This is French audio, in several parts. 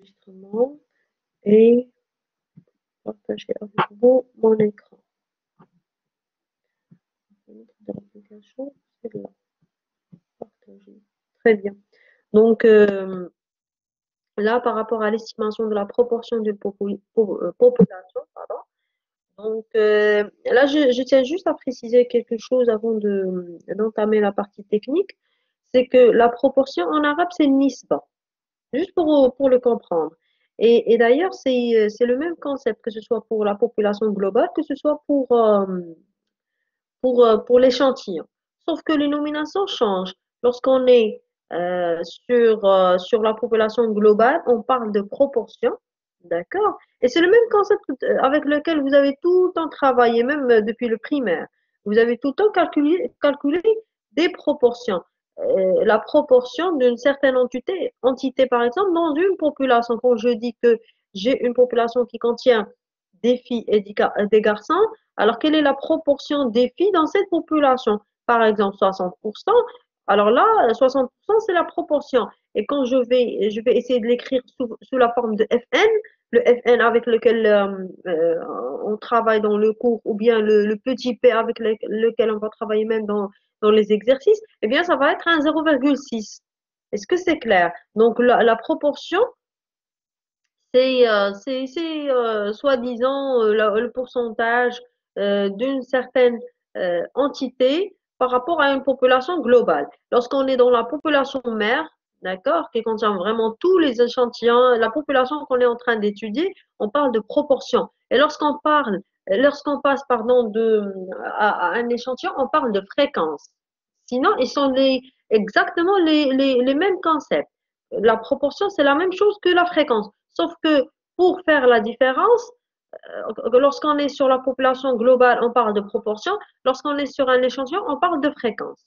enregistrement et partager avec vous mon écran. De l'application, c'est là. Partager. Très bien. Donc, là, par rapport à l'estimation de la proportion de population, pardon. Donc, là, je tiens juste à préciser quelque chose avant d'entamer la partie technique. C'est que la proportion en arabe, c'est nisba. Juste pour le comprendre. Et d'ailleurs, c'est le même concept, que ce soit pour la population globale, que ce soit pour l'échantillon. Sauf que les nominations changent. Lorsqu'on est sur la population globale, on parle de proportion, d'accord? Et c'est le même concept avec lequel vous avez tout le temps travaillé, même depuis le primaire. Vous avez tout le temps calculé des proportions. La proportion d'une certaine entité, par exemple, dans une population. Quand je dis que j'ai une population qui contient des filles et des garçons, alors, quelle est la proportion des filles dans cette population? Par exemple, 60%. Alors là, 60%, c'est la proportion. Et quand je vais essayer de l'écrire sous la forme de Fn, le Fn avec lequel on travaille dans le cours, ou bien le petit p avec lequel on va travailler même dans les exercices, eh bien, ça va être un 0,6. Est-ce que c'est clair? Donc, la proportion, c'est soi-disant le pourcentage d'une certaine entité par rapport à une population globale. Lorsqu'on est dans la population mère, d'accord, qui contient vraiment tous les échantillons, la population qu'on est en train d'étudier, on parle de proportion. Et lorsqu'on passe, pardon, à un échantillon, on parle de fréquence. Sinon, ils sont exactement les mêmes concepts. La proportion, c'est la même chose que la fréquence. Sauf que pour faire la différence, lorsqu'on est sur la population globale, on parle de proportion. Lorsqu'on est sur un échantillon, on parle de fréquence.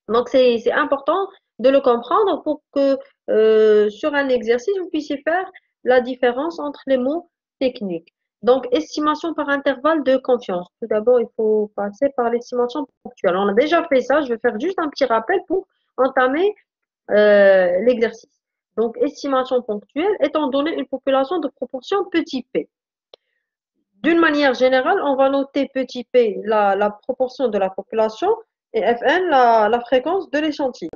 Donc, c'est important de le comprendre pour que sur un exercice, vous puissiez faire la différence entre les mots techniques. Donc, estimation par intervalle de confiance. Tout d'abord, il faut passer par l'estimation ponctuelle. On a déjà fait ça. Je vais faire juste un petit rappel pour entamer l'exercice. Donc, estimation ponctuelle étant donné une population de proportion petit p. D'une manière générale, on va noter petit p la proportion de la population et Fn la fréquence de l'échantillon.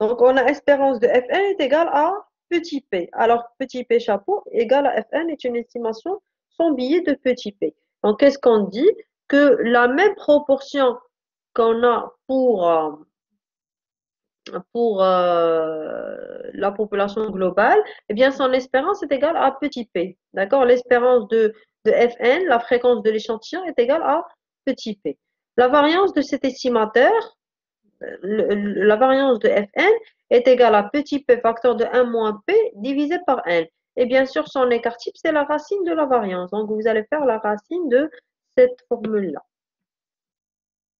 Donc, on a espérance de Fn est égale à petit p. Alors, petit p chapeau égale à Fn est une estimation sans billet de petit p. Donc, qu'est-ce qu'on dit? Que la même proportion qu'on a pour la population globale, eh bien, son espérance est égale à petit p. D'accord? L'espérance de Fn, la fréquence de l'échantillon, est égale à petit p. La variance de cet estimateur, la variance de Fn, est égale à petit p facteur de 1 moins p divisé par n. Et bien sûr, son écart type, c'est la racine de la variance. Donc, vous allez faire la racine de cette formule-là.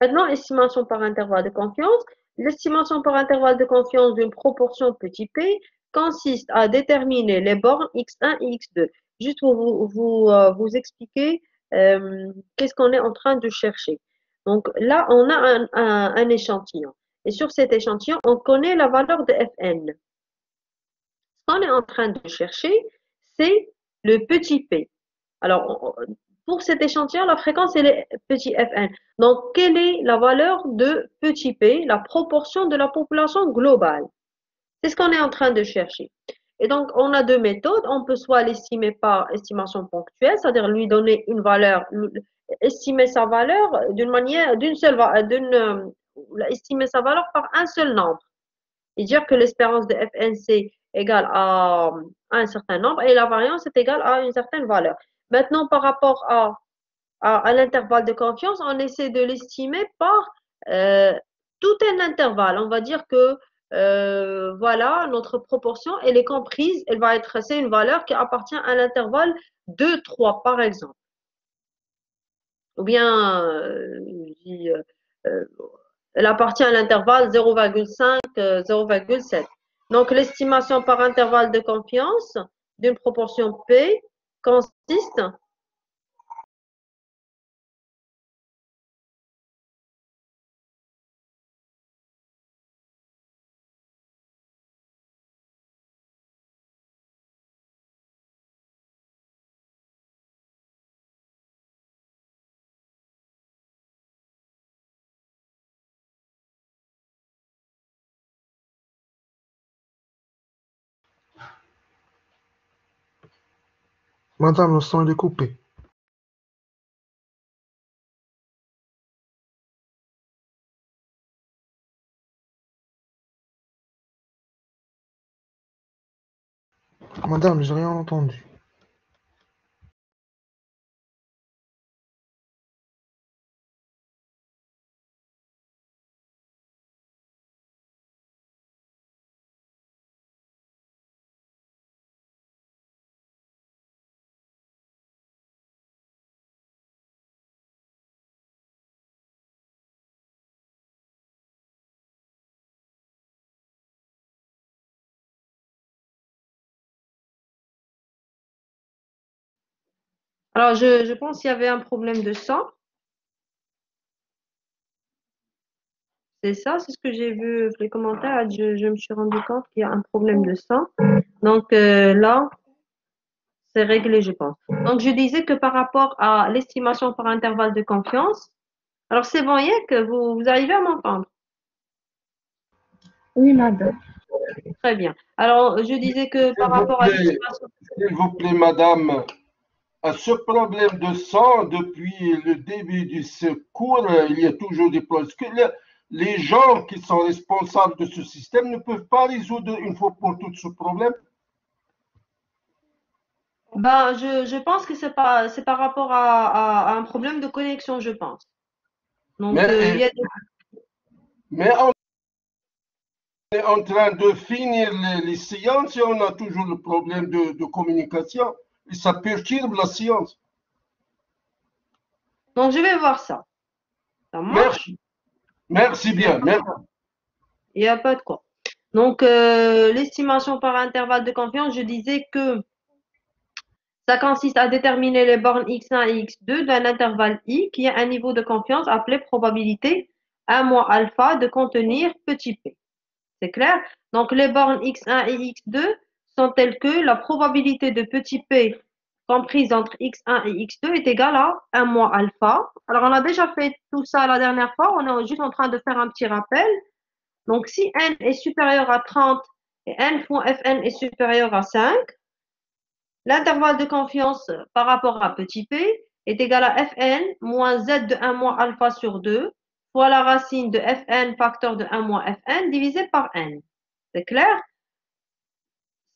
Maintenant, estimation par intervalle de confiance. L'estimation par intervalle de confiance d'une proportion petit p consiste à déterminer les bornes x1 et x2. Juste pour vous expliquer qu'est-ce qu'on est en train de chercher. Donc là, on a un échantillon. Et sur cet échantillon, on connaît la valeur de Fn. Ce qu'on est en train de chercher, c'est le petit p. Alors, pour cet échantillon, la fréquence, elle est petit fn. Donc, quelle est la valeur de petit p, la proportion de la population globale? C'est ce qu'on est en train de chercher. Et donc, on a deux méthodes. On peut soit l'estimer par estimation ponctuelle, c'est-à-dire lui donner une valeur, estimer sa valeur estimer sa valeur par un seul nombre. Et dire que l'espérance de fnc égale à un certain nombre et la variance est égale à une certaine valeur. Maintenant, par rapport à l'intervalle de confiance, on essaie de l'estimer par tout un intervalle. On va dire que voilà, notre proportion, elle est comprise, c'est une valeur qui appartient à l'intervalle 2, 3, par exemple. Ou bien, euh, elle appartient à l'intervalle 0,5, 0,7. Donc, l'estimation par intervalle de confiance d'une proportion P consiste Madame, le son il est coupé. Madame, j'ai rien entendu. Alors, je pense qu'il y avait un problème de sang. C'est ça, c'est ce que j'ai vu les commentaires. Je me suis rendu compte qu'il y a un problème de sang. Donc là, c'est réglé, je pense. Donc, je disais que par rapport à l'estimation par intervalle de confiance, alors c'est bon, que vous arrivez à m'entendre. Oui, madame. Très bien. Alors, je disais que par rapport à l'estimation. S'il vous plaît, madame, ce problème de sang, depuis le début du secours, il y a toujours des problèmes. Est-ce que les gens qui sont responsables de ce système ne peuvent pas résoudre une fois pour toutes ce problème? Ben, je pense que c'est par rapport à un problème de connexion, je pense. Donc, il y Mais, a mais on est en train de finir les séances et on a toujours le problème de communication. Et ça perturbe la science. donc, je vais voir ça. Ça marche? Merci. Merci Il n'y a bien. pas de Merci. quoi. Il y a pas de quoi. Donc, l'estimation par intervalle de confiance, je disais que ça consiste à déterminer les bornes x1 et x2 d'un intervalle i qui a un niveau de confiance appelé probabilité 1 moins alpha de contenir petit p. C'est clair? Donc, les bornes x1 et x2 sont telles que la probabilité de petit p comprise entre x1 et x2 est égale à 1 moins alpha. Alors, on a déjà fait tout ça la dernière fois. On est juste en train de faire un petit rappel. Donc, si n est supérieur à 30 et n fois fn est supérieur à 5, l'intervalle de confiance par rapport à petit p est égal à fn moins z de 1 moins alpha sur 2 fois la racine de fn facteur de 1 moins fn divisé par n. C'est clair?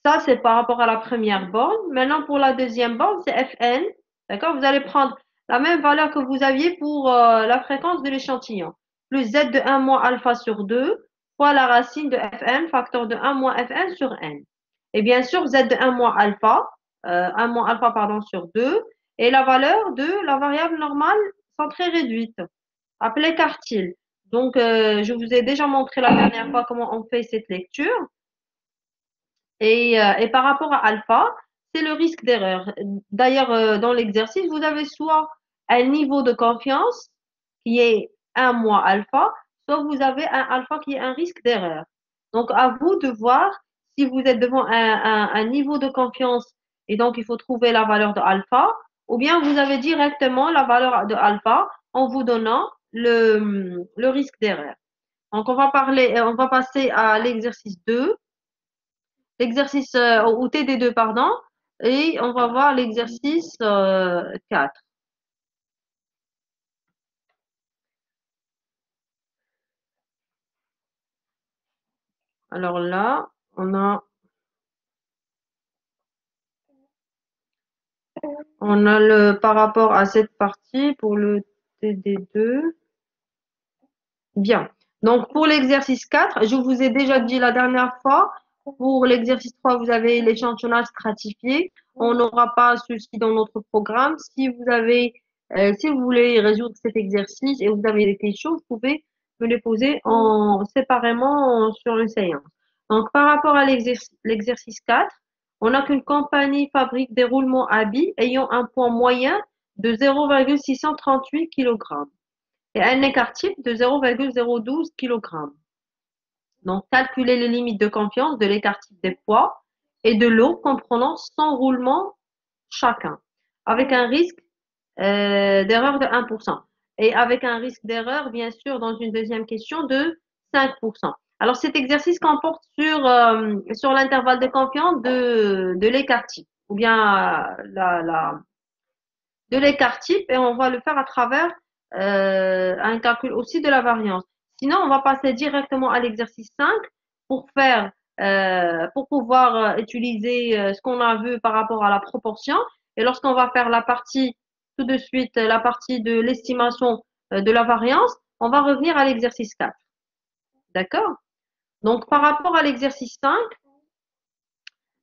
Ça, c'est par rapport à la première borne. Maintenant, pour la deuxième borne, c'est fn. D'accord? Vous allez prendre la même valeur que vous aviez pour la fréquence de l'échantillon. Plus z de 1 moins alpha sur 2 fois la racine de fn facteur de 1 moins fn sur n. Et bien sûr, z de 1 moins alpha, 1 moins alpha pardon, sur 2 et la valeur de la variable normale centrée réduite, appelée quartile. Donc, je vous ai déjà montré la dernière fois comment on fait cette lecture. Et par rapport à alpha, c'est le risque d'erreur. D'ailleurs, dans l'exercice, vous avez soit un niveau de confiance qui est 1 moins alpha, soit vous avez un alpha qui est un risque d'erreur. Donc, à vous de voir si vous êtes devant un niveau de confiance et donc il faut trouver la valeur de alpha, ou bien vous avez directement la valeur de alpha en vous donnant le risque d'erreur. Donc, on va passer à l'exercice 2. L'exercice ou TD2, pardon, et on va voir l'exercice 4. Alors là, on a le par rapport à cette partie pour le TD2. Bien. Donc pour l'exercice 4, je vous ai déjà dit la dernière fois, pour l'exercice 3, vous avez l'échantillonnage stratifié. On n'aura pas ceci dans notre programme. Si vous voulez résoudre cet exercice et vous avez des questions, vous pouvez me les poser séparément sur une séance. Donc par rapport à l'exercice 4, on a qu'une compagnie fabrique des roulements à billes ayant un poids moyen de 0,638 kg et un écart type de 0,012 kg. Donc, calculer les limites de confiance de l'écart type des poids et de l'eau comprenant 100 roulements chacun, avec un risque d'erreur de 1%. Et avec un risque d'erreur, bien sûr, dans une deuxième question de 5%. Alors, cet exercice comporte sur l'intervalle de confiance de l'écart type. ou bien de l'écart type et on va le faire à travers un calcul aussi de la variance. Sinon, on va passer directement à l'exercice 5 pour faire, pour pouvoir utiliser ce qu'on a vu par rapport à la proportion. Et lorsqu'on va faire la partie, tout de suite, la partie de l'estimation de la variance, on va revenir à l'exercice 4. D'accord? Donc, par rapport à l'exercice 5,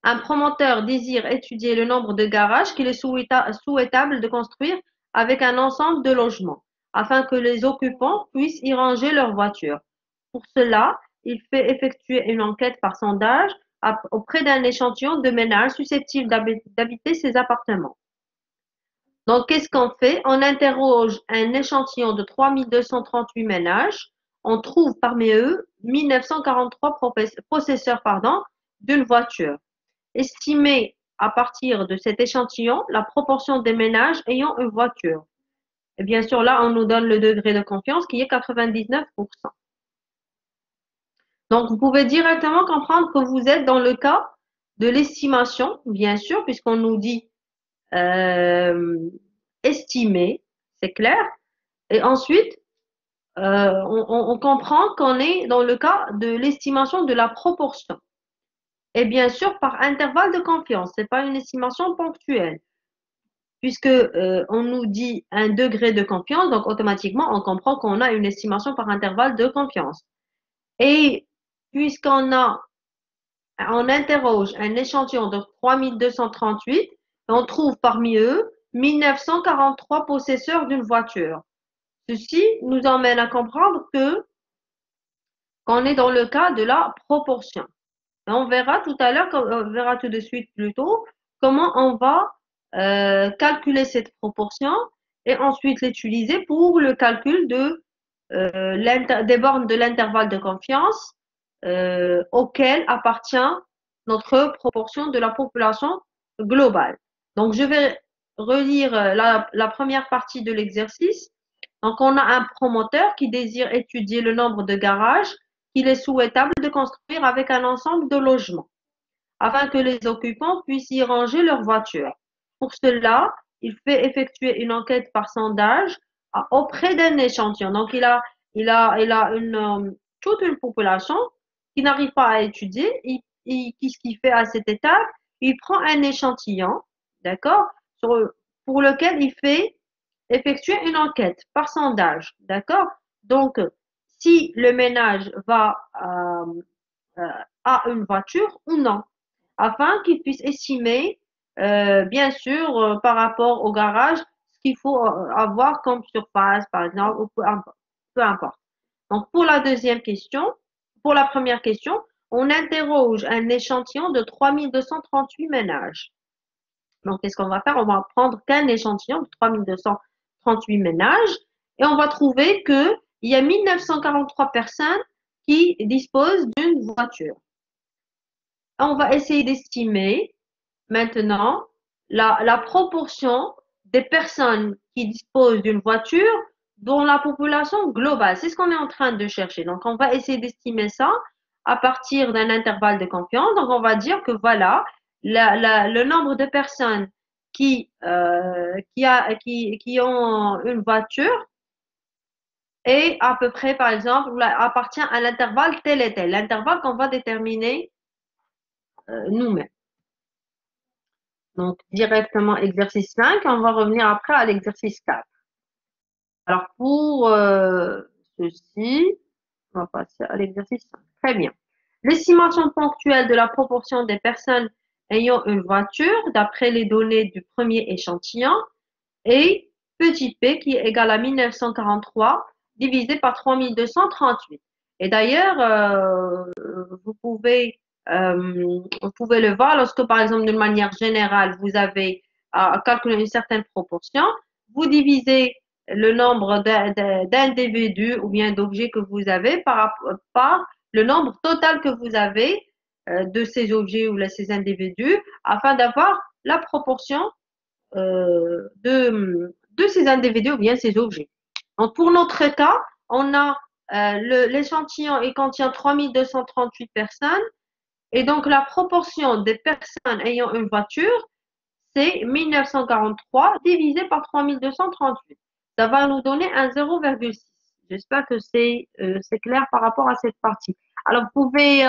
un promoteur désire étudier le nombre de garages qu'il est souhaitable de construire avec un ensemble de logements, afin que les occupants puissent y ranger leurs voitures. Pour cela, il fait effectuer une enquête par sondage auprès d'un échantillon de ménages susceptibles d'habiter ces appartements. Donc, qu'est-ce qu'on fait? On interroge un échantillon de 3238 ménages. On trouve parmi eux 1943 possesseurs d'une voiture. Estimer à partir de cet échantillon la proportion des ménages ayant une voiture. Et bien sûr, là, on nous donne le degré de confiance qui est 99%. Donc, vous pouvez directement comprendre que vous êtes dans le cas de l'estimation, bien sûr, puisqu'on nous dit estimer, c'est clair. Et ensuite, on comprend qu'on est dans le cas de l'estimation de la proportion. Et bien sûr, par intervalle de confiance, ce n'est pas une estimation ponctuelle. Puisque on nous dit un degré de confiance, donc automatiquement, on comprend qu'on a une estimation par intervalle de confiance. Et puisqu'on interroge un échantillon de 3238, on trouve parmi eux 1943 possesseurs d'une voiture. Ceci nous emmène à comprendre qu'on est dans le cas de la proportion. Et on verra tout à l'heure, on verra tout de suite plutôt, comment on va calculer cette proportion et ensuite l'utiliser pour le calcul des bornes de l'intervalle de confiance auquel appartient notre proportion de la population globale. Donc, je vais relire la première partie de l'exercice. Donc, on a un promoteur qui désire étudier le nombre de garages qu'il est souhaitable de construire avec un ensemble de logements, afin que les occupants puissent y ranger leurs voitures. Pour cela, il fait effectuer une enquête par sondage auprès d'un échantillon. Donc, il a toute une population qui n'arrive pas à étudier. Qu'est-ce qu'il fait à cette étape? Il prend un échantillon, d'accord, pour lequel il fait effectuer une enquête par sondage, d'accord? Donc, si le ménage a une voiture ou non, afin qu'il puisse estimer, bien sûr, par rapport au garage, ce qu'il faut avoir comme surface, par exemple, ou peu importe. Donc, pour la deuxième question, pour la première question, on interroge un échantillon de 3238 ménages. Donc, qu'est-ce qu'on va faire? On va prendre qu'un échantillon de 3238 ménages et on va trouver qu'il y a 1943 personnes qui disposent d'une voiture. On va essayer d'estimer maintenant la proportion des personnes qui disposent d'une voiture dans la population globale. C'est ce qu'on est en train de chercher. Donc, on va essayer d'estimer ça à partir d'un intervalle de confiance. Donc, on va dire que voilà, le nombre de personnes qui ont une voiture est à peu près, par exemple, appartient à l'intervalle tel et tel. L'intervalle qu'on va déterminer nous-mêmes. Donc, directement exercice 5, on va revenir après à l'exercice 4. Alors, pour ceci, on va passer à l'exercice 5. Très bien. L'estimation ponctuelle de la proportion des personnes ayant une voiture, d'après les données du premier échantillon, est petit p qui est égal à 1943 divisé par 3238. Et d'ailleurs, vous pouvez le voir lorsque, par exemple, d'une manière générale, vous avez à calculer une certaine proportion, vous divisez le nombre d'individus ou bien d'objets que vous avez par le nombre total que vous avez de ces objets ou de ces individus afin d'avoir la proportion de ces individus ou bien ces objets. Donc, pour notre cas, on a l'échantillon, il contient 3238 personnes et donc la proportion des personnes ayant une voiture c'est 1943 divisé par 3238. Ça va nous donner un 0,6. J'espère que c'est clair par rapport à cette partie. Alors, vous pouvez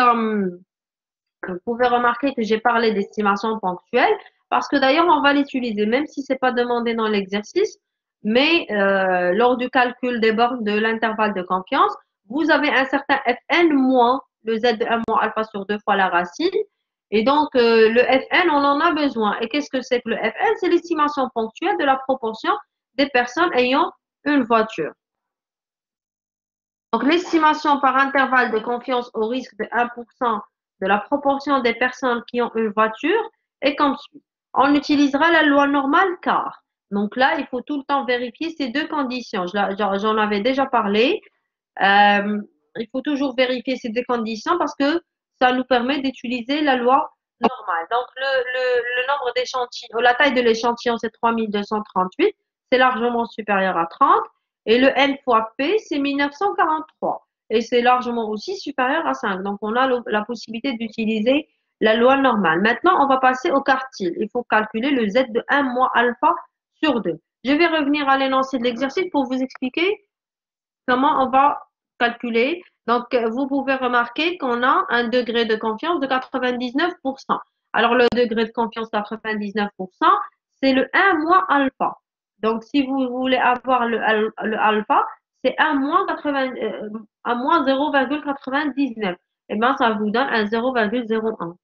remarquer que j'ai parlé d'estimation ponctuelle parce que d'ailleurs, on va l'utiliser, même si c'est pas demandé dans l'exercice, mais lors du calcul des bornes de l'intervalle de confiance, vous avez un certain Fn moins le Z de 1 moins alpha sur 2 fois la racine. Et donc, le Fn, on en a besoin. Et qu'est-ce que c'est que le Fn? C'est l'estimation ponctuelle de la proportion des personnes ayant une voiture. Donc, l'estimation par intervalle de confiance au risque de 1% de la proportion des personnes qui ont une voiture est comme suit. On utilisera la loi normale car. Donc là, il faut tout le temps vérifier ces deux conditions. J'en avais déjà parlé. Euh, il faut toujours vérifier ces deux conditions parce que ça nous permet d'utiliser la loi normale. Donc, le nombre d'échantillons, la taille de l'échantillon, c'est 3238. C'est largement supérieur à 30. Et le N fois P, c'est 1943. Et c'est largement aussi supérieur à 5. Donc, on a la possibilité d'utiliser la loi normale. Maintenant, on va passer au quartile. Il faut calculer le Z de 1 moins alpha sur 2. Je vais revenir à l'énoncé de l'exercice pour vous expliquer comment on va calculer. Donc, vous pouvez remarquer qu'on a un degré de confiance de 99%. Alors, le degré de confiance 99%, c'est le 1 moins alpha. Donc, si vous voulez avoir le alpha, c'est 1 moins 0,99. Et bien, ça vous donne un 0,01.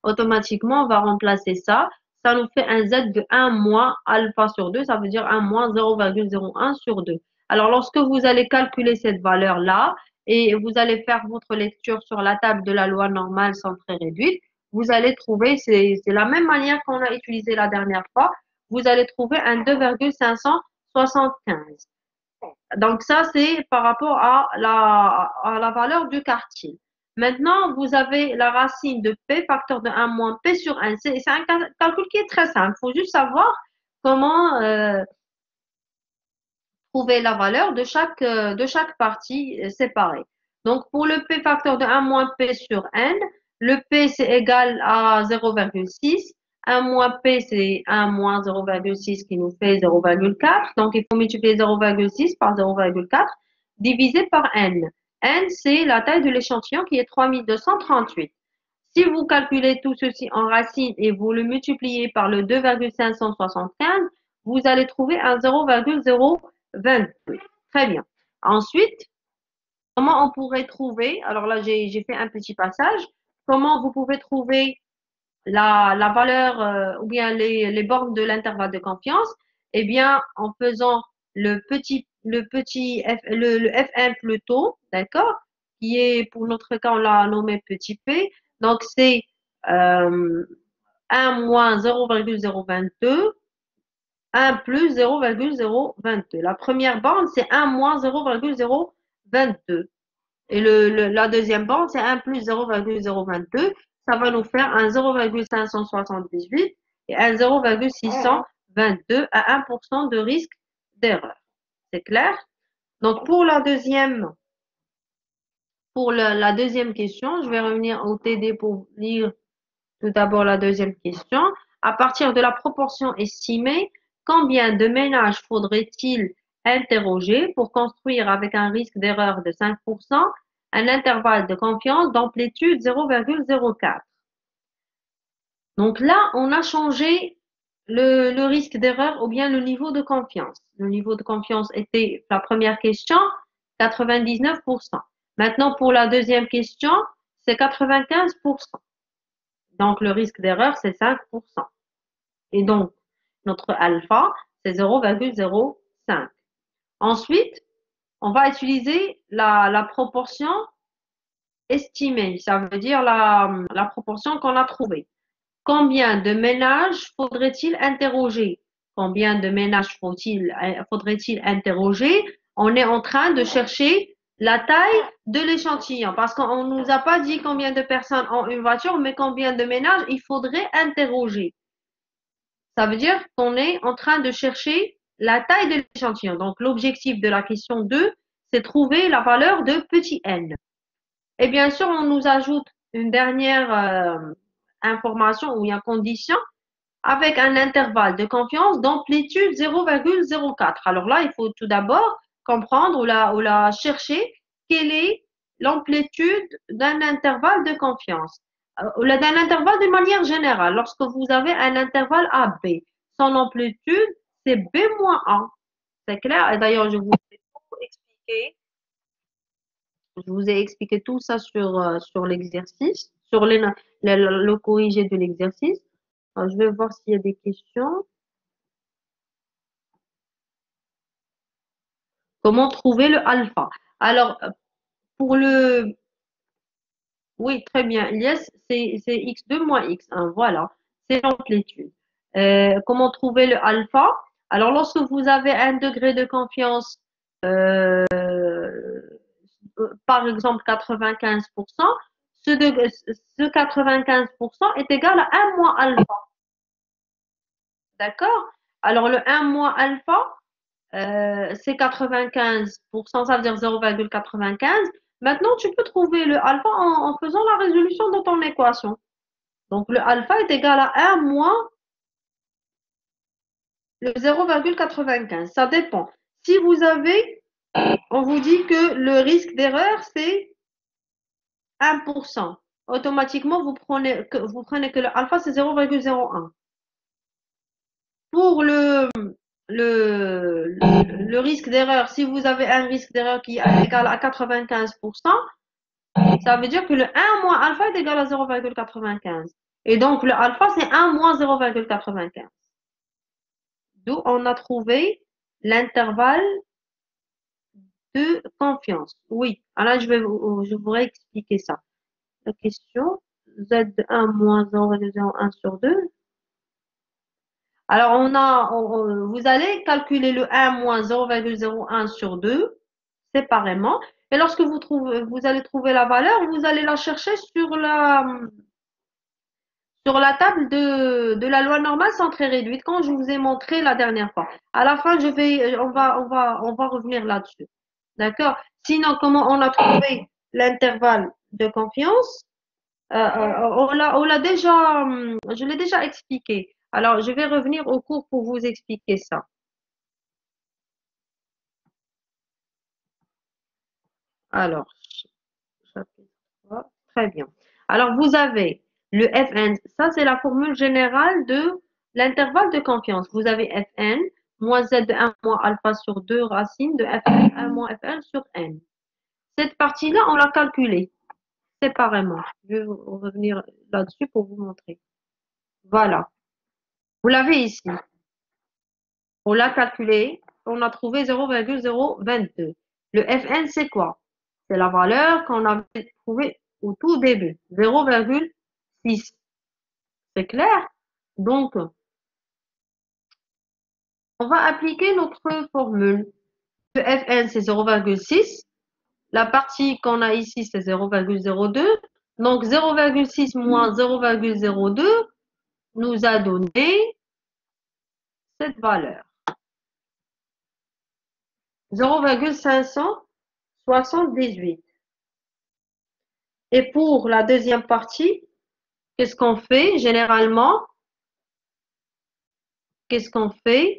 Automatiquement, on va remplacer ça. Ça nous fait un Z de 1 moins alpha sur 2. Ça veut dire 1 moins 0,01 sur 2. Alors, lorsque vous allez calculer cette valeur-là et vous allez faire votre lecture sur la table de la loi normale centrée réduite, vous allez trouver, c'est la même manière qu'on a utilisé la dernière fois, vous allez trouver un 2,575. Donc, ça, c'est par rapport à la valeur du quartile. Maintenant, vous avez la racine de P, facteur de 1 moins P sur 1. C'est un calcul qui est très simple. Il faut juste savoir comment trouver la valeur de chaque partie séparée. Donc, pour le P facteur de 1 moins P sur N, le P, c'est égal à 0,6. 1 moins P, c'est 1 moins 0,6 qui nous fait 0,4. Donc, il faut multiplier 0,6 par 0,4 divisé par N. N, c'est la taille de l'échantillon qui est 3238. Si vous calculez tout ceci en racine et vous le multipliez par le 2,575, vous allez trouver un 0,022. Très bien. Ensuite, comment on pourrait trouver, alors là j'ai fait un petit passage, comment vous pouvez trouver la valeur ou bien les bornes de l'intervalle de confiance? Eh bien, en faisant le F1 plutôt, d'accord, qui est, pour notre cas, on l'a nommé petit p. Donc, c'est 1 moins 0,022, 1 plus 0,022. La première borne, c'est 1 moins 0,022. Et la deuxième borne, c'est 1 plus 0,022. Ça va nous faire un 0,578 et un 0,622 à 1% de risque d'erreur. C'est clair? Donc, pour la deuxième question, je vais revenir au TD pour lire tout d'abord la deuxième question. À partir de la proportion estimée, combien de ménages faudrait-il interroger pour construire avec un risque d'erreur de 5% un intervalle de confiance d'amplitude 0,04? Donc là, on a changé le risque d'erreur ou bien le niveau de confiance. Le niveau de confiance était, la première question, 99%. Maintenant, pour la deuxième question, c'est 95%. Donc, le risque d'erreur, c'est 5%. Et donc, notre alpha, c'est 0,05. Ensuite, on va utiliser la proportion estimée. Ça veut dire la proportion qu'on a trouvée. Combien de ménages faudrait-il interroger? Combien de ménages faudrait-il interroger? On est en train de chercher la taille de l'échantillon parce qu'on ne nous a pas dit combien de personnes ont une voiture, mais combien de ménages il faudrait interroger. Ça veut dire qu'on est en train de chercher la taille de l'échantillon. Donc, l'objectif de la question 2, c'est trouver la valeur de petit n. Et bien sûr, on nous ajoute une dernière information ou une condition, avec un intervalle de confiance d'amplitude 0,04. Alors là, il faut tout d'abord comprendre ou la chercher quelle est l'amplitude d'un intervalle de confiance. D'un intervalle de manière générale. Lorsque vous avez un intervalle AB, son amplitude, c'est B-1. C'est clair? Et d'ailleurs, je vous ai expliqué tout ça sur l'exercice, sur le corrigé de l'exercice. Alors, je vais voir s'il y a des questions. Comment trouver le alpha? Alors, pour le... Oui, très bien. Yes, c'est x2 moins x1. Voilà, c'est l'amplitude. Comment trouver le alpha? Alors, lorsque vous avez un degré de confiance, par exemple 95%, ce 95% est égal à 1 moins alpha. D'accord? Alors, le 1 moins alpha, c'est 95%, ça veut dire 0,95. Maintenant, tu peux trouver le alpha en faisant la résolution de ton équation. Donc, le alpha est égal à 1 moins le 0,95. Ça dépend. Si vous avez, on vous dit que le risque d'erreur, c'est 1%. Automatiquement, vous prenez que le alpha, c'est 0,01. Pour le risque d'erreur, si vous avez un risque d'erreur qui est égal à 95%, ça veut dire que le 1 moins alpha est égal à 0,95. Et donc, le alpha, c'est 1 moins 0,95. D'où on a trouvé l'intervalle de confiance. Oui, alors je voudrais expliquer ça. La question, Z1 moins 0,01 sur 2. Alors, vous allez calculer le 1 moins 0,01 sur 2 séparément. Et lorsque vous allez trouver la valeur, vous allez la chercher sur la table de la loi normale centrée réduite, quand je vous ai montré la dernière fois. À la fin, on va revenir là-dessus. D'accord? Sinon, comment on a trouvé l'intervalle de confiance? Je l'ai déjà expliqué. Alors, je vais revenir au cours pour vous expliquer ça. Alors, chapitre 3, très bien. Alors, vous avez le Fn, ça c'est la formule générale de l'intervalle de confiance. Vous avez Fn moins Z de 1 moins alpha sur 2 racine de Fn 1 moins Fn sur n. Cette partie-là, on l'a calculée séparément. Je vais revenir là-dessus pour vous montrer. Voilà. Vous l'avez ici. On l'a calculé. On a trouvé 0,022. Le Fn, c'est quoi? C'est la valeur qu'on avait trouvée au tout début. 0,6. C'est clair? Donc, on va appliquer notre formule. Le Fn, c'est 0,6. La partie qu'on a ici, c'est 0,02. Donc, 0,6 moins 0,02 nous a donné cette valeur. 0,578. Et pour la deuxième partie, qu'est-ce qu'on fait généralement? Qu'est-ce qu'on fait?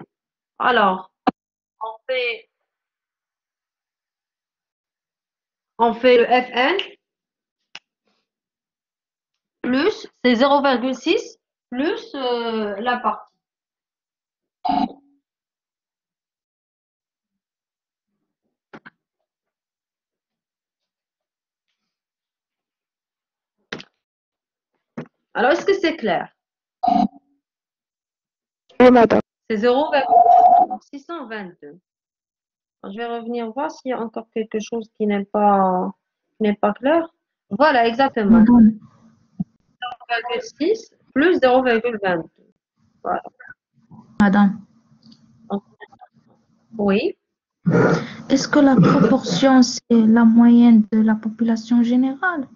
Alors, on fait le Fn plus, c'est 0,6 plus la partie. Alors, est-ce que c'est clair? Oui, madame. C'est 0,622. Je vais revenir voir s'il y a encore quelque chose qui n'est pas clair. Voilà, exactement. Madame. 0,6 plus 0,22. Voilà. Madame. Oui. Est-ce que la proportion, c'est la moyenne de la population générale?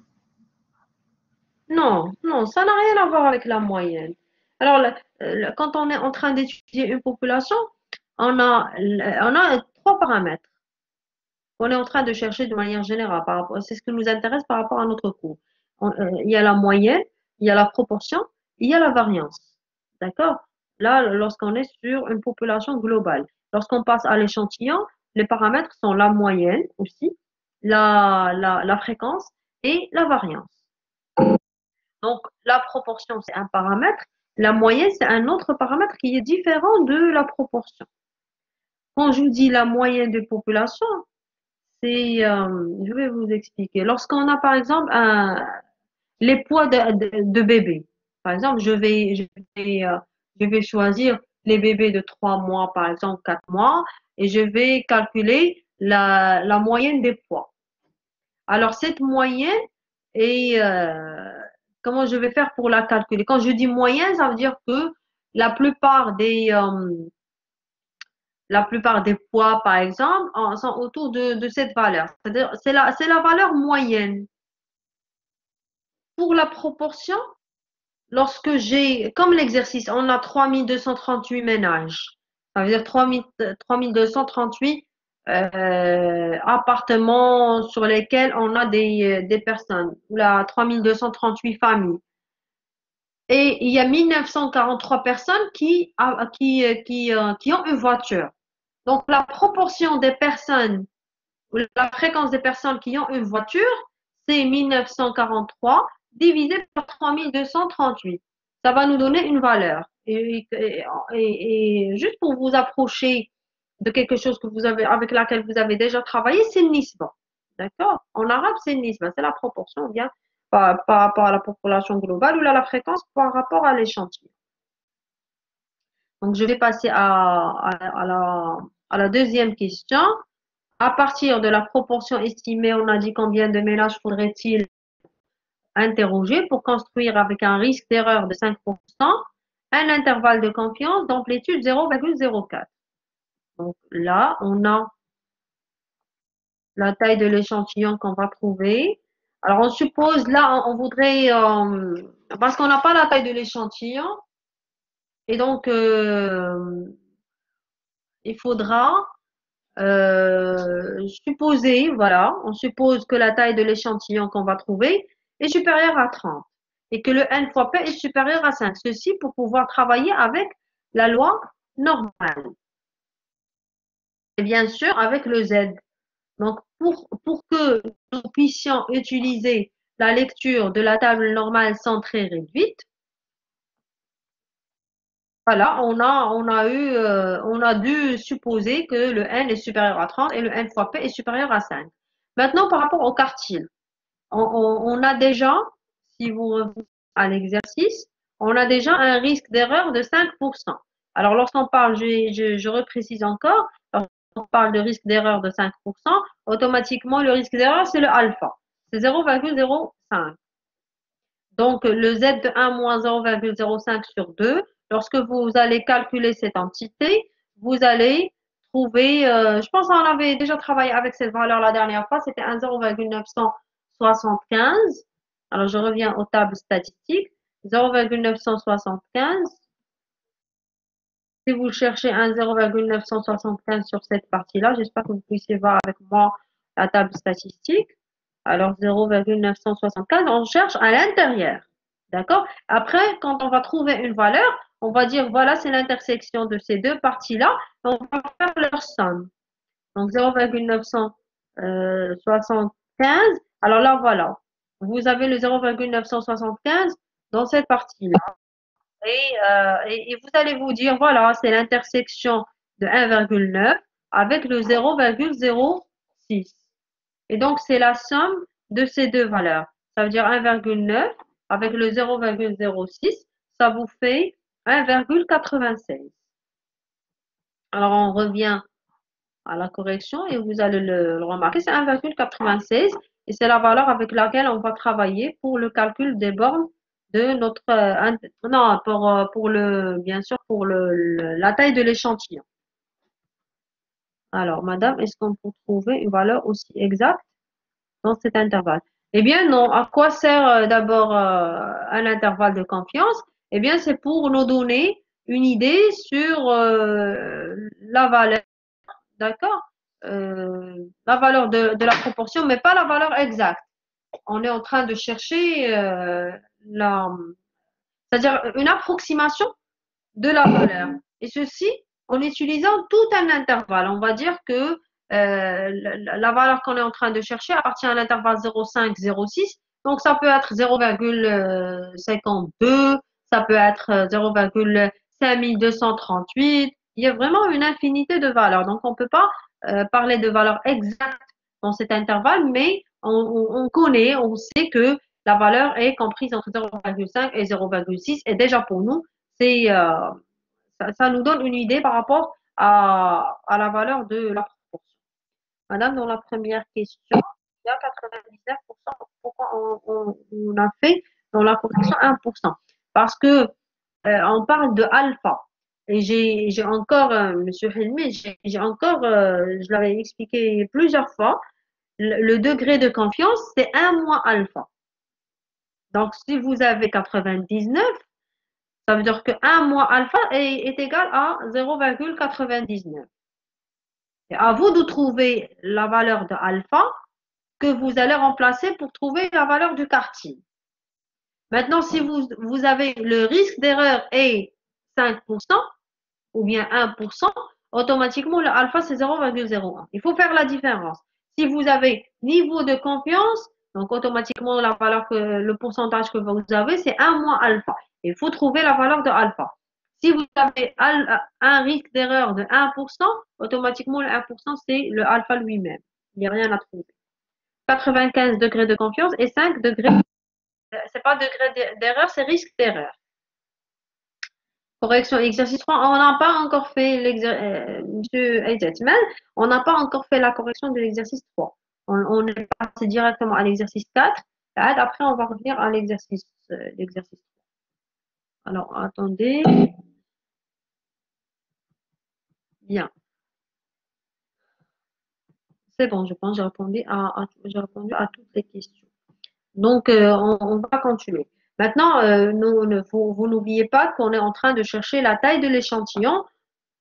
Non, non, ça n'a rien à voir avec la moyenne. Alors, quand on est en train d'étudier une population, on a trois paramètres qu'on est en train de chercher de manière générale. C'est ce qui nous intéresse par rapport à notre cours. Il y a la moyenne, il y a la proportion, il y a la variance. D'accord? Là, lorsqu'on est sur une population globale. Lorsqu'on passe à l'échantillon, les paramètres sont la moyenne aussi, la fréquence et la variance. Donc, la proportion, c'est un paramètre. La moyenne, c'est un autre paramètre qui est différent de la proportion. Quand je vous dis la moyenne de population, je vais vous expliquer. Lorsqu'on a, par exemple, les poids de bébés. Par exemple, je vais choisir les bébés de 3 mois, par exemple 4 mois, et je vais calculer la moyenne des poids. Alors, cette moyenne est, comment je vais faire pour la calculer? Quand je dis moyenne, ça veut dire que la plupart des, euh, la plupart des poids, par exemple, sont autour de cette valeur. C'est-à-dire, c'est la valeur moyenne. Pour la proportion, lorsque j'ai, comme l'exercice, on a 3238 ménages. Ça veut dire 3238 appartements sur lesquels on a des personnes. Ou là, 3238 familles. Et il y a 1943 personnes qui ont une voiture. Donc, la proportion des personnes, ou la fréquence des personnes qui ont une voiture, c'est 1943 divisé par 3238. Ça va nous donner une valeur. Et juste pour vous approcher de quelque chose que vous avez, avec laquelle vous avez déjà travaillé, c'est le nisba. D'accord? En arabe, c'est le nisba, c'est la proportion bien par rapport à la population globale ou à la fréquence par rapport à l'échantillon. Donc, je vais passer à la deuxième question. À partir de la proportion estimée, on a dit combien de ménages faudrait-il interroger pour construire avec un risque d'erreur de 5%, un intervalle de confiance d'amplitude 0,04. Donc là, on a la taille de l'échantillon qu'on va trouver. Alors, on suppose, là, on voudrait, parce qu'on n'a pas la taille de l'échantillon, et donc, il faudra supposer, voilà, on suppose que la taille de l'échantillon qu'on va trouver est supérieure à 30 et que le n fois p est supérieur à 5. Ceci pour pouvoir travailler avec la loi normale. Et bien sûr, avec le z. Donc, pour que nous puissions utiliser la lecture de la table normale centrée réduite, voilà, on a dû supposer que le n est supérieur à 30 et le n fois p est supérieur à 5. Maintenant, par rapport au quartile, on a déjà, si vous revenez à l'exercice, on a déjà un risque d'erreur de 5%. Alors, lorsqu'on parle, je reprécise encore, lorsqu'on parle de risque d'erreur de 5%, automatiquement, le risque d'erreur, c'est le alpha. C'est 0,05. Donc, le z de 1 moins 0,05 sur 2, lorsque vous allez calculer cette entité, vous allez trouver, je pense qu'on avait déjà travaillé avec cette valeur la dernière fois, c'était un 0,975. Alors, je reviens aux tables statistiques. 0,975. Si vous cherchez un 0,975 sur cette partie-là, j'espère que vous puissiez voir avec moi la table statistique. Alors, 0,975, on cherche à l'intérieur. D'accord? Après, quand on va trouver une valeur, on va dire, voilà, c'est l'intersection de ces deux parties-là. On va faire leur somme. Donc, 0,975. Alors là, voilà. Vous avez le 0,975 dans cette partie-là. Et vous allez vous dire, voilà, c'est l'intersection de 1,9 avec le 0,06. Et donc, c'est la somme de ces deux valeurs. Ça veut dire 1,9 avec le 0,06, ça vous fait 1,96. Alors, on revient à la correction et vous allez le remarquer, c'est 1,96 et c'est la valeur avec laquelle on va travailler pour le calcul des bornes de notre, non, pour bien sûr, pour la taille de l'échantillon. Alors, madame, est-ce qu'on peut trouver une valeur aussi exacte dans cet intervalle? Eh bien, non. À quoi sert d'abord un intervalle de confiance? Eh bien, c'est pour nous donner une idée sur la valeur, d'accord? La valeur de la proportion, mais pas la valeur exacte. On est en train de chercher c'est-à-dire une approximation de la valeur. Et ceci en utilisant tout un intervalle. On va dire que la valeur qu'on est en train de chercher appartient à l'intervalle 0,5, 0,6. Donc, ça peut être 0,52, ça peut être 0,5238. Il y a vraiment une infinité de valeurs. Donc, on ne peut pas parler de valeurs exactes dans cet intervalle, mais on connaît, on sait que la valeur est comprise entre 0,5 et 0,6. Et déjà pour nous, c'est ça nous donne une idée par rapport à la valeur de la proportion. Madame, dans la première question, il y a 99%. Pourquoi on a fait dans la proportion 1%? Parce que on parle de alpha. Et j'ai encore, Monsieur Helmi, j'ai encore, je l'avais expliqué plusieurs fois, le degré de confiance, c'est 1 moins alpha. Donc, si vous avez 99, ça veut dire que 1 moins alpha est égal à 0,99. Et à vous de trouver la valeur de alpha que vous allez remplacer pour trouver la valeur du quartile. Maintenant, si vous avez le risque d'erreur est 5% ou bien 1%, automatiquement, le alpha, c'est 0,01. Il faut faire la différence. Si vous avez niveau de confiance, donc automatiquement, la valeur le pourcentage que vous avez, c'est 1 moins alpha. Il faut trouver la valeur de alpha. Si vous avez un risque d'erreur de 1%, automatiquement, le 1%, c'est le alpha lui-même. Il n'y a rien à trouver. 95 degrés de confiance et 5 degrés, c'est pas degré d'erreur, c'est risque d'erreur. Correction, exercice 3, on n'a pas encore fait Monsieur Ayzetman, on n'a pas encore fait la correction de l'exercice 3. On est passé directement à l'exercice 4. Après, on va revenir à l'exercice 3. Alors, attendez. Bien. C'est bon, je pense que j'ai répondu à toutes les questions. Donc, on va continuer. Maintenant, vous n'oubliez pas qu'on est en train de chercher la taille de l'échantillon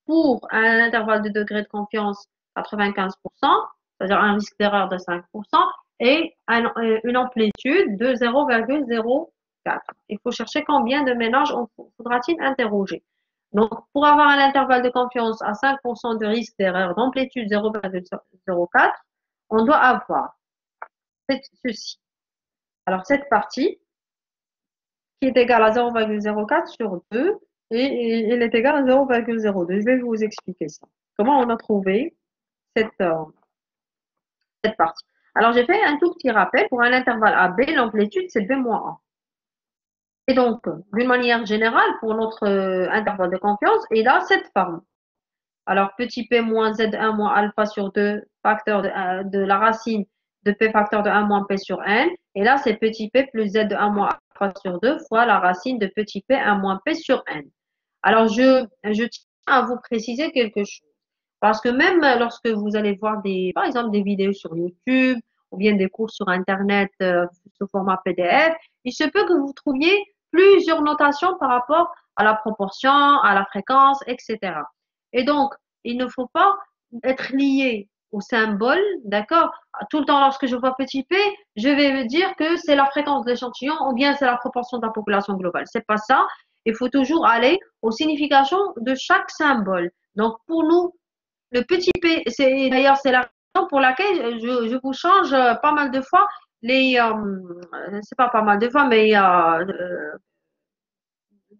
pour un intervalle de degré de confiance 95%, c'est-à-dire un risque d'erreur de 5%, et une amplitude de 0,04. Il faut chercher combien de ménages faudra-t-il interroger. Donc, pour avoir un intervalle de confiance à 5% de risque d'erreur d'amplitude 0,04, on doit avoir ceci. Alors, cette partie, qui est égale à 0,04 sur 2, et elle est égale à 0,02. Je vais vous expliquer ça. Comment on a trouvé cette partie. Alors, j'ai fait un tout petit rappel. Pour un intervalle AB, l'amplitude, c'est B-1. Et donc, d'une manière générale, pour notre intervalle de confiance, il a cette forme. Alors, petit p moins z1 moins alpha sur 2, facteur de la racine de p facteur de 1 moins p sur n. Et là, c'est petit p plus z1 moins alpha sur 2 fois la racine de petit p 1 moins p sur n. Alors, je tiens à vous préciser quelque chose. Parce que même lorsque vous allez voir par exemple, des vidéos sur YouTube ou bien des cours sur Internet sous format PDF, il se peut que vous trouviez plusieurs notations par rapport à la proportion, à la fréquence, etc. Et donc, il ne faut pas être lié au symbole, d'accord? Tout le temps, lorsque je vois petit p, je vais me dire que c'est la fréquence de l'échantillon ou bien c'est la proportion de la population globale. C'est pas ça. Il faut toujours aller aux significations de chaque symbole. Donc, pour nous, le petit p, d'ailleurs, c'est la raison pour laquelle je vous change pas mal de fois c'est pas pas mal de fois, mais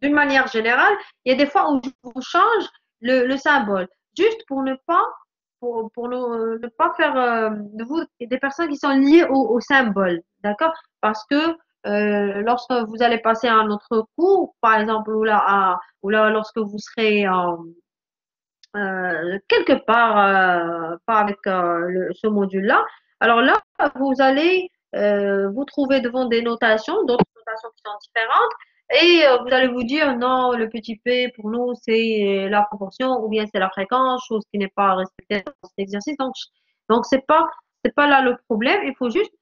d'une manière générale, il y a des fois où je vous change le symbole, juste pour ne pas ne pas faire de vous des personnes qui sont liées au symbole, d'accord? Parce que lorsque vous allez passer à un autre cours, par exemple, ou là lorsque vous serez quelque part, pas avec ce module-là. Alors là, vous allez vous trouver devant des notations, d'autres notations qui sont différentes, et vous allez vous dire non, le petit p pour nous c'est la proportion ou bien c'est la fréquence, chose qui n'est pas respectée dans cet exercice. Donc c'est pas là le problème. Il faut juste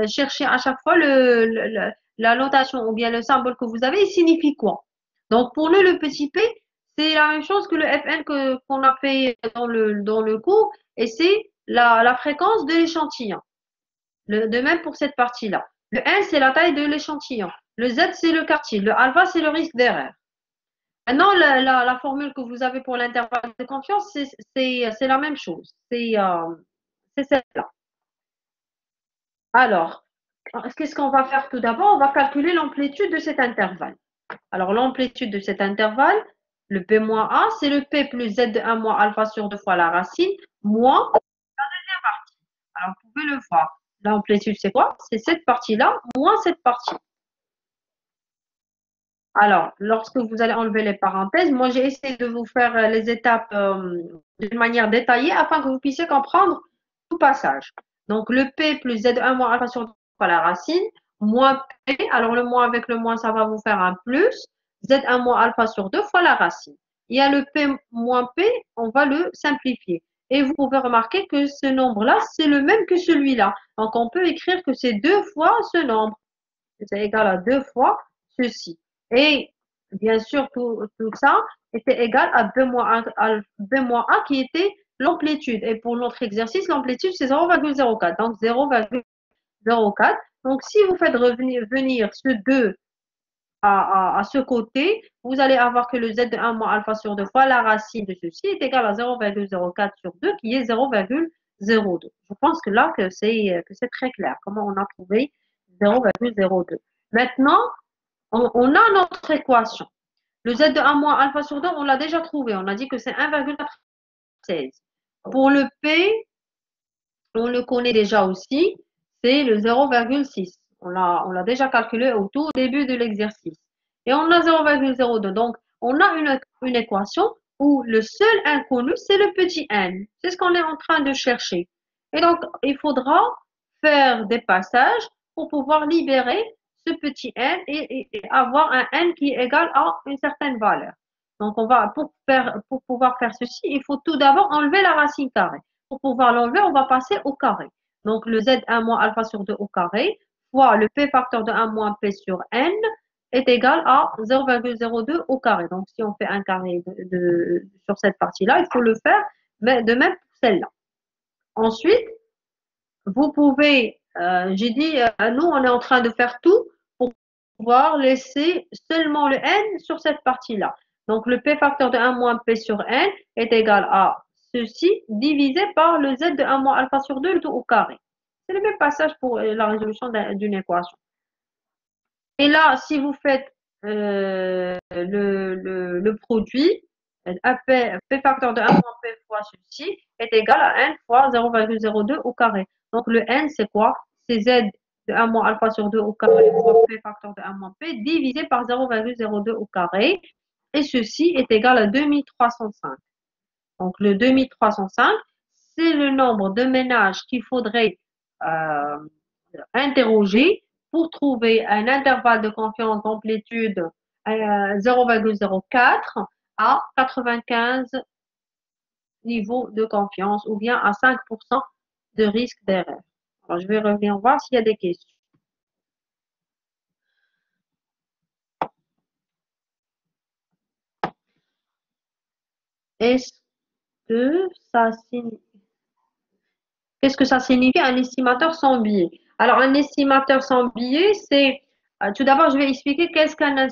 chercher à chaque fois la notation ou bien le symbole que vous avez, il signifie quoi. Donc pour nous le petit p c'est la même chose que le FN qu'on a fait dans le cours, et c'est la fréquence de l'échantillon. De même pour cette partie-là. Le N, c'est la taille de l'échantillon. Le Z, c'est le quartile. Le alpha, c'est le risque d'erreur. Maintenant, la formule que vous avez pour l'intervalle de confiance, c'est la même chose. C'est celle-là. Alors, qu'est-ce qu'on va faire tout d'abord? On va calculer l'amplitude de cet intervalle. Alors, l'amplitude de cet intervalle, le P moins A, c'est le P plus Z de 1 moins alpha sur 2 fois la racine, moins la deuxième partie. Alors, vous pouvez le voir. L'amplitude, c'est quoi? C'est cette partie-là, moins cette partie. Alors, lorsque vous allez enlever les parenthèses, moi, j'ai essayé de vous faire les étapes de manière détaillée afin que vous puissiez comprendre tout passage. Donc, le P plus Z1 moins alpha sur 2 fois la racine, moins P. Alors, le moins avec le moins, ça va vous faire un plus. Z1 moins alpha sur 2 fois la racine. Il y a le P moins P, on va le simplifier. Et vous pouvez remarquer que ce nombre-là, c'est le même que celui-là. Donc, on peut écrire que c'est 2 fois ce nombre. C'est égal à 2 fois ceci. Et bien sûr, tout ça était égal à B moins A qui était l'amplitude. Et pour notre exercice, l'amplitude, c'est 0,04. Donc, 0,04. Donc, si vous faites venir ce 2 à ce côté, vous allez avoir que le Z de 1 moins alpha sur 2 fois la racine de ceci est égal à 0,04 sur 2 qui est 0,02. Je pense que là, que c'est très clair. Comment on a trouvé 0,02. Maintenant, on a notre équation. Le Z de 1 moins alpha sur 2, on l'a déjà trouvé. On a dit que c'est 1,96. Pour le P, on le connaît déjà aussi, c'est le 0,6. On l'a déjà calculé au tout début de l'exercice. Et on a 0,02. Donc, on a une équation où le seul inconnu, c'est le petit n. C'est ce qu'on est en train de chercher. Et donc, il faudra faire des passages pour pouvoir libérer ce petit n et avoir un n qui est égal à une certaine valeur. Donc, pour pouvoir faire ceci, il faut tout d'abord enlever la racine carrée. Pour pouvoir l'enlever, on va passer au carré. Donc, le Z1 moins alpha sur 2 au carré fois le P facteur de 1 moins P sur N est égal à 0,02 au carré. Donc, si on fait un carré sur cette partie-là, il faut le faire mais de même pour celle-là. Ensuite, vous pouvez, j'ai dit, nous, on est en train de faire tout pour pouvoir laisser seulement le N sur cette partie-là. Donc, le P facteur de 1 moins P sur N est égal à ceci divisé par le Z de 1 moins alpha sur 2 le tout au carré. C'est le même passage pour la résolution d'une équation. Et là, si vous faites le produit, P facteur de 1 moins P fois ceci est égal à N fois 0,02 au carré. Donc, le N, c'est quoi? C'est Z de 1 moins alpha sur 2 au carré fois P facteur de 1 moins P divisé par 0,02 au carré. Et ceci est égal à 2305. Donc, le 2305, c'est le nombre de ménages qu'il faudrait interroger pour trouver un intervalle de confiance d'amplitude 0,04 à 95 niveaux de confiance ou bien à 5% de risque d'erreur. Alors, je vais revenir voir s'il y a des questions. Est-ce que ça signifie Qu'est-ce que ça signifie un estimateur sans biais? Alors, un estimateur sans biais, c'est… tout d'abord, je vais expliquer qu'est-ce qu'un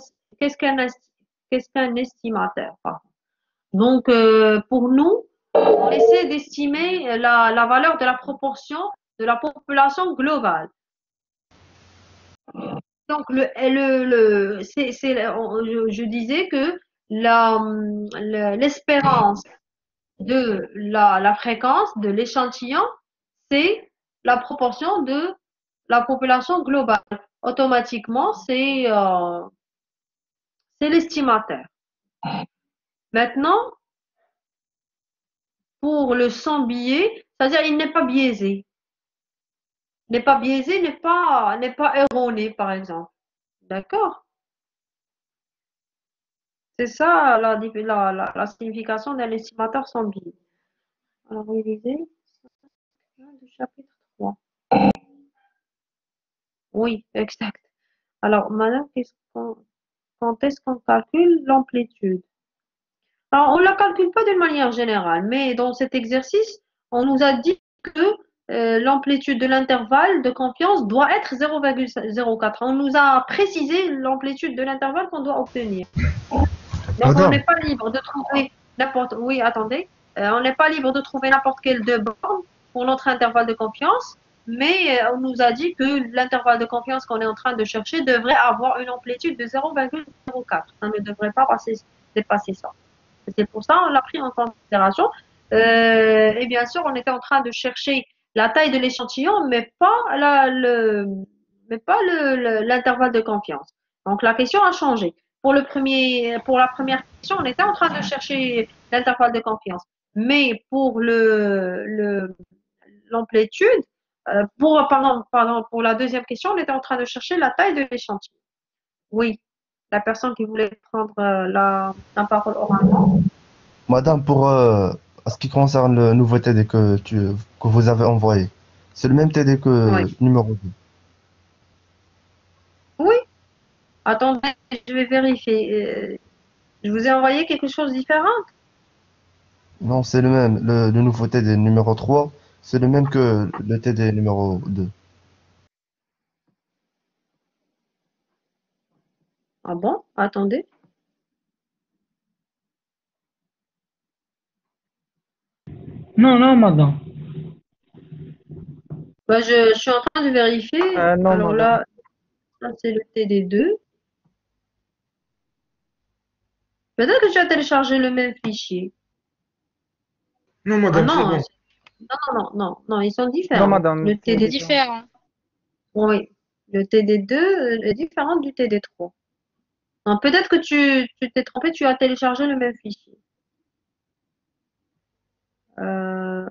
estimateur. Donc, pour nous, on essaie d'estimer la valeur de la proportion de la population globale. Donc, je disais que l'espérance de la fréquence de l'échantillon, c'est la proportion de la population globale. Automatiquement, c'est l'estimateur. Maintenant, pour le sans biais, c'est-à-dire il n'est pas biaisé. N'est pas biaisé, n'est pas erroné, par exemple. D'accord? C'est ça la signification d'un estimateur sans biais. Alors, réviser du chapitre 3. Oui, exact. Alors, madame, quand est-ce qu'on calcule l'amplitude? Alors, on ne la calcule pas d'une manière générale, mais dans cet exercice, on nous a dit que l'amplitude de l'intervalle de confiance doit être 0,04. On nous a précisé l'amplitude de l'intervalle qu'on doit obtenir. Donc, on n'est Madame, pas libre de trouver n'importe, oui, attendez, on n'est pas libre de trouver n'importe quelle deux bornes pour notre intervalle de confiance, mais on nous a dit que l'intervalle de confiance qu'on est en train de chercher devrait avoir une amplitude de 0,04. Ça ne devrait pas dépasser ça. C'est pour ça qu'on l'a pris en considération. Et bien sûr, on était en train de chercher la taille de l'échantillon, mais pas l'intervalle de confiance. Donc la question a changé. Pour la première question, on était en train de chercher l'intervalle de confiance. Mais pour l'amplitude, pour la deuxième question, on était en train de chercher la taille de l'échantillon. Oui, la personne qui voulait prendre la parole oralement. Madame, pour en ce qui concerne le nouveau TD que vous avez envoyé, c'est le même TD que Oui. numéro 2. Oui, attendez, je vais vérifier. Je vous ai envoyé quelque chose de différent. Non, c'est le même. Le nouveau TD numéro 3, c'est le même que le TD numéro 2. Ah bon? Attendez. Non, non, madame. Bah, je suis en train de vérifier. Non, Alors madame. là, ça c'est le TD2. Peut-être que tu as téléchargé le même fichier. non, Ah madame, c'est non, bon. non, ils sont Non, différents. madame, Le c'est TD, différent. Différent. oui, le TD2 est différent du TD3. Non, peut-être que tu t'es trompé, tu as téléchargé le même fichier. Euh,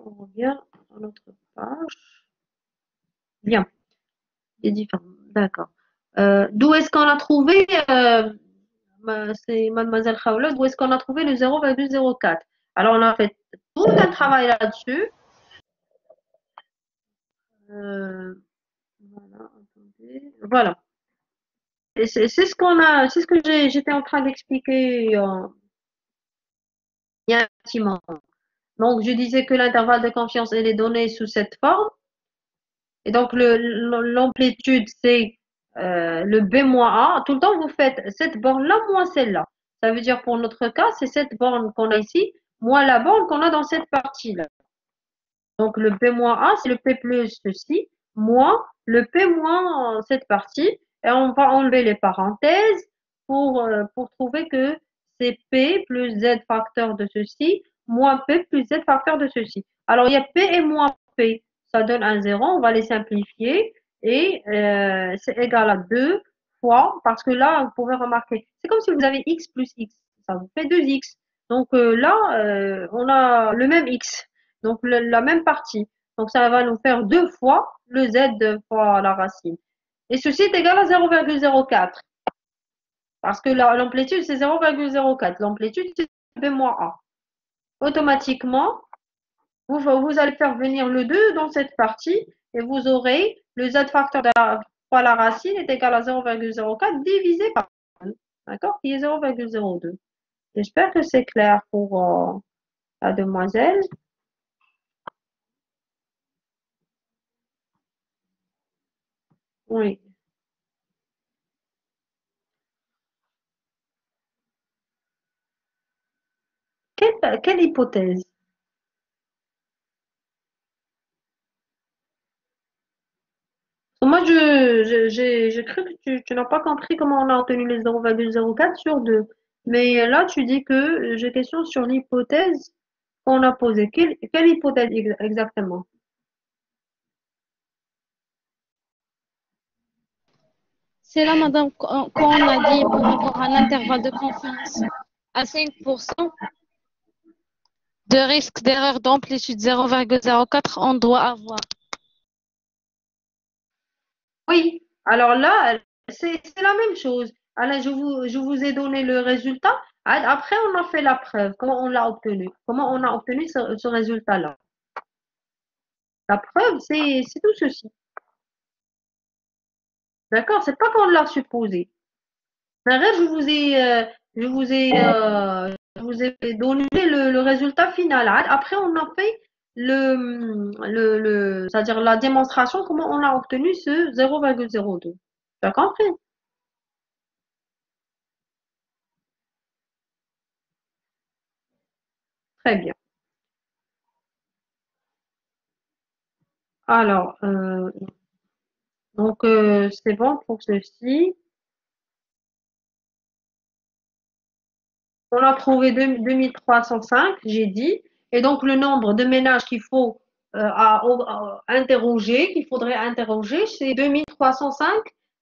on revient à notre page. Bien. C'est différent. D'accord. D'où est-ce qu'on a trouvé, c'est mademoiselle Khawla, d'où est-ce qu'on a trouvé le 0,04? Alors, on a fait tout un travail là-dessus. Voilà, attendez. Voilà. Et c'est ce qu'on a, c'est ce que j'étais en train d'expliquer il y a un petit moment. Donc, je disais que l'intervalle de confiance, elle est donné sous cette forme. Et donc, l'amplitude, c'est le B-A. Tout le temps, vous faites cette borne-là moins celle-là. Ça veut dire pour notre cas, c'est cette borne qu'on a ici, moins la borne qu'on a dans cette partie-là. Donc, le P-A, c'est le P plus ceci, moins le P moins cette partie. Et on va enlever les parenthèses pour trouver que c'est P plus Z facteur de ceci, moins P plus Z facteur de ceci. Alors, il y a P et moins P. Ça donne un 0. On va les simplifier. Et c'est égal à 2 fois, parce que là, vous pouvez remarquer, c'est comme si vous avez X plus X. Ça vous fait 2X. Donc là, on a le même X. Donc la même partie. Donc ça va nous faire 2 fois le Z fois la racine. Et ceci est égal à 0,04. Parce que l'amplitude, c'est 0,04. L'amplitude, c'est B-A. Automatiquement, vous allez faire venir le 2 dans cette partie et vous aurez le Z facteur fois la racine est égal à 0,04 divisé par 1. D'accord? Qui est 0,02. J'espère que c'est clair pour la demoiselle. Oui. Quelle hypothèse? Moi, j'ai cru que tu n'as pas compris comment on a obtenu les 0,04 sur 2. Mais là, tu dis que j'ai question sur l'hypothèse qu'on a posée. Quelle hypothèse exactement? C'est là, madame, quand on a dit pour avoir un intervalle de confiance à 5% de risque d'erreur d'amplitude 0,04, on doit avoir. Oui. Alors là, c'est la même chose. Alors, je vous ai donné le résultat. Après, on a fait la preuve. Comment on l'a obtenu? Comment on a obtenu ce résultat-là? La preuve, c'est tout ceci. D'accord? C'est pas qu'on l'a supposé. Derrière, je vous ai donné le résultat final. Après, on a fait c'est-à-dire la démonstration, comment on a obtenu ce 0,02. Tu as compris? Très bien. Alors, donc, c'est bon pour ceci. On a trouvé 2305, j'ai dit. Et donc, le nombre de ménages qu'il faut interroger, qu'il faudrait interroger, c'est 2305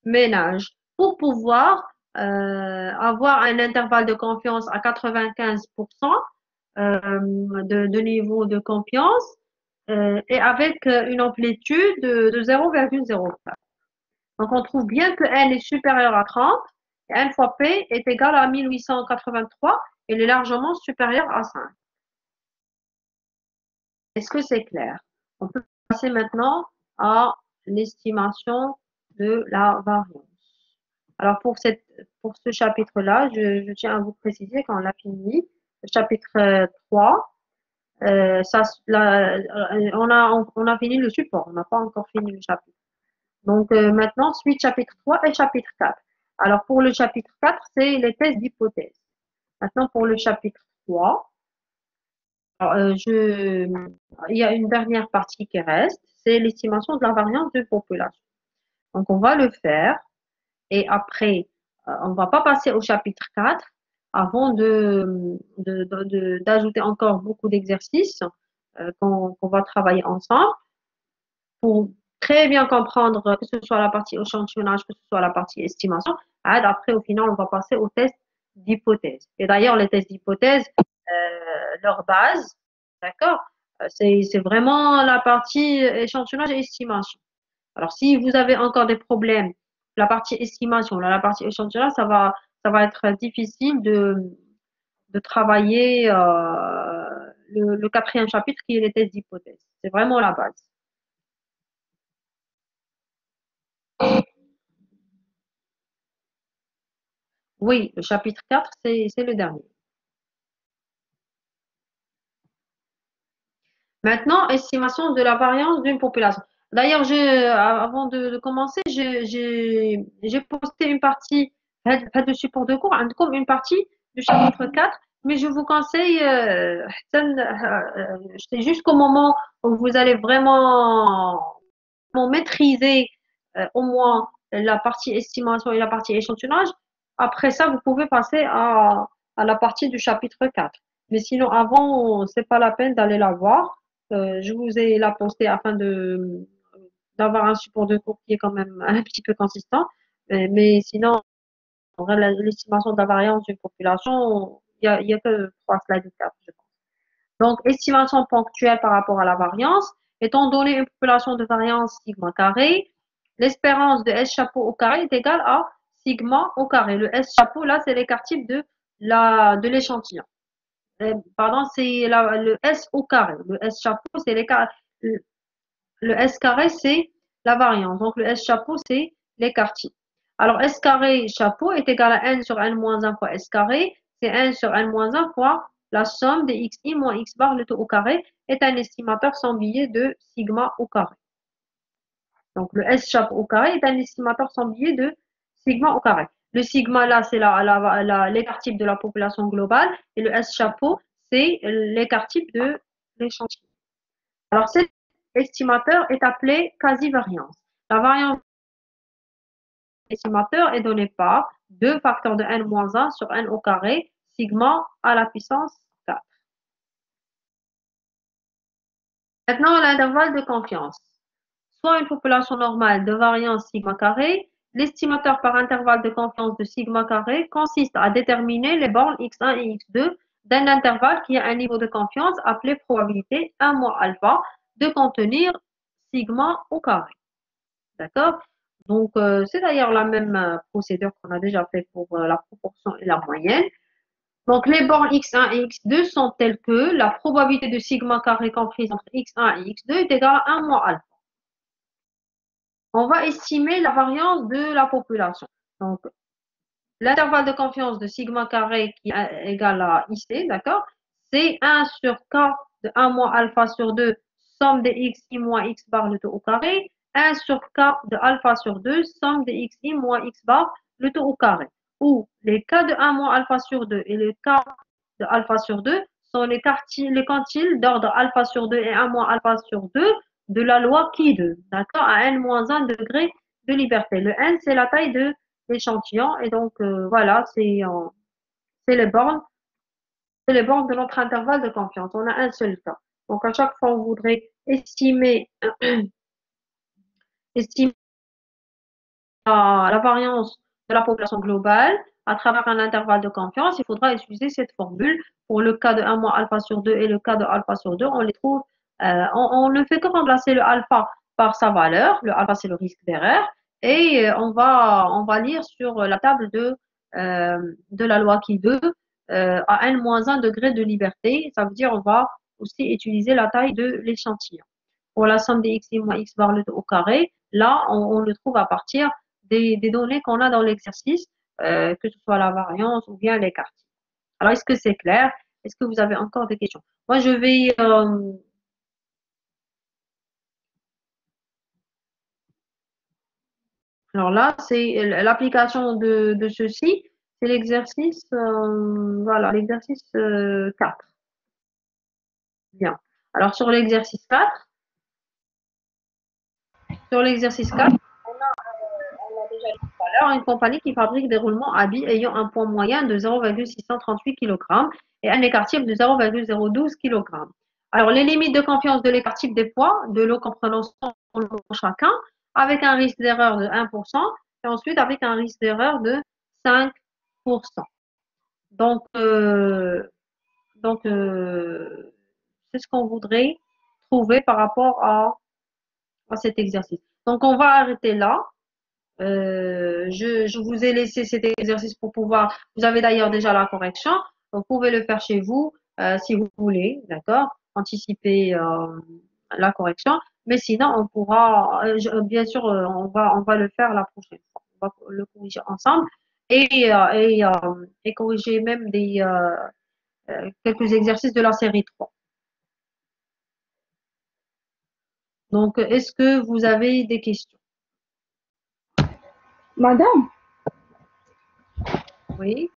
ménages pour pouvoir avoir un intervalle de confiance à 95% de niveau de confiance et avec une amplitude de 0,04. Donc, on trouve bien que n est supérieur à 30 et n fois p est égal à 1883 et il est largement supérieur à 5. Est-ce que c'est clair? On peut passer maintenant à l'estimation de la variance. Alors, pour ce chapitre-là, je tiens à vous préciser qu'on l'a fini. Le chapitre 3, on a fini le support, on n'a pas encore fini le chapitre. Donc, maintenant, suite chapitre 3 et chapitre 4. Alors, pour le chapitre 4, c'est les tests d'hypothèse. Maintenant, pour le chapitre 3, alors, il y a une dernière partie qui reste, c'est l'estimation de la variance de population. Donc, on va le faire et après, on ne va pas passer au chapitre 4 avant d'ajouter encore beaucoup d'exercices qu'on va travailler ensemble pour très bien comprendre que ce soit la partie échantillonnage, que ce soit la partie estimation. Après, au final, on va passer au test d'hypothèse. Et d'ailleurs, les tests d'hypothèse, leur base, d'accord, c'est vraiment la partie échantillonnage et estimation. Alors, si vous avez encore des problèmes, la partie estimation, la partie échantillonnage, ça va être difficile de travailler le quatrième chapitre qui est les tests d'hypothèse. C'est vraiment la base. Oui, le chapitre 4, c'est le dernier. Maintenant, estimation de la variance d'une population. D'ailleurs, avant de commencer, j'ai posté une partie de support de cours, comme une partie du chapitre 4, mais je vous conseille, c'est jusqu'au moment où vous allez vraiment maîtriser au moins la partie estimation et la partie échantillonnage. Après ça, vous pouvez passer à la partie du chapitre 4. Mais sinon, avant, c'est pas la peine d'aller la voir. Je vous ai la postée afin d'avoir un support de cours qui est quand même un petit peu consistant. Mais sinon, l'estimation de la variance d'une population, il y a que 3 slides de 4, je pense. Donc, estimation ponctuelle par rapport à la variance. Étant donné une population de variance sigma carré, l'espérance de S chapeau au carré est égale à sigma au carré. Le S chapeau, là, c'est l'écart type de l'échantillon. Pardon, c'est le S au carré. Le S chapeau, c'est l'écart. Le S carré, c'est la variance. Donc, le S chapeau, c'est l'écart type. Alors, S carré chapeau est égal à n sur n moins 1 fois S carré. C'est n sur n moins 1 fois la somme des xi moins x bar, le tout au carré, est un estimateur sans billet de sigma au carré. Donc, le S chapeau au carré est un estimateur sans billet de sigma au carré. Le sigma, là, c'est l'écart type de la population globale. Et le S chapeau, c'est l'écart type de l'échantillon. Alors, cet estimateur est appelé quasi-variance. La variance de l'estimateur est donnée par 2 facteurs de n moins 1 sur n au carré, sigma à la puissance 4. Maintenant, l'intervalle de confiance. Soit une population normale de variance sigma carré, l'estimateur par intervalle de confiance de sigma carré consiste à déterminer les bornes x1 et x2 d'un intervalle qui a un niveau de confiance appelé probabilité 1 moins alpha de contenir sigma au carré. D'accord? Donc, c'est d'ailleurs la même procédure qu'on a déjà fait pour la proportion et la moyenne. Donc, les bornes x1 et x2 sont telles que la probabilité de sigma carré comprise entre x1 et x2 est égale à 1 moins alpha. On va estimer la variance de la population. Donc, l'intervalle de confiance de sigma carré qui est égal à IC, d'accord? C'est 1 sur K de 1 moins alpha sur 2, somme des xi moins x bar le tout au carré. 1 sur K de alpha sur 2, somme des xi moins x bar le tout au carré. Où les K de 1 moins alpha sur 2 et les K de alpha sur 2 sont les quantiles d'ordre alpha sur 2 et 1 moins alpha sur 2 de la loi qui 2, d'accord, à n moins 1 degré de liberté. Le n, c'est la taille de l'échantillon, et donc voilà, c'est les bornes, de notre intervalle de confiance. On a un seul cas. Donc à chaque fois, on voudrait estimer la variance de la population globale à travers un intervalle de confiance, il faudra utiliser cette formule. Pour le cas de 1 moins alpha sur 2 et le cas de alpha sur 2, on les trouve, on ne fait que remplacer le alpha par sa valeur. Le alpha, c'est le risque d'erreur. Et on va lire sur la table de la loi qui 2 à n moins 1 degré de liberté. Ça veut dire on va aussi utiliser la taille de l'échantillon. Pour la somme des x moins x bar le au carré, là, on le trouve à partir des données qu'on a dans l'exercice, que ce soit la variance ou bien l'écart. Alors, est-ce que c'est clair? Est-ce que vous avez encore des questions? Moi, je vais... alors là, c'est l'application de ceci. C'est l'exercice, voilà, l'exercice 4. Bien. Alors, sur l'exercice 4, on a déjà dit tout à l'heure, une compagnie qui fabrique des roulements à billes ayant un poids moyen de 0,638 kg et un écart type de 0,012 kg. Alors, les limites de confiance de l'écart type des poids de l'eau comprenant 100 chacun, avec un risque d'erreur de 1% et ensuite avec un risque d'erreur de 5%. Donc, c'est ce qu'on voudrait trouver par rapport à cet exercice. Donc, on va arrêter là. Je vous ai laissé cet exercice pour pouvoir, vous avez d'ailleurs déjà la correction, vous pouvez le faire chez vous si vous voulez, d'accord, anticiper la correction, mais sinon on pourra, bien sûr, on va le faire la prochaine fois, on va le corriger ensemble et corriger même quelques exercices de la série 3. Donc, est-ce que vous avez des questions? Madame, Oui.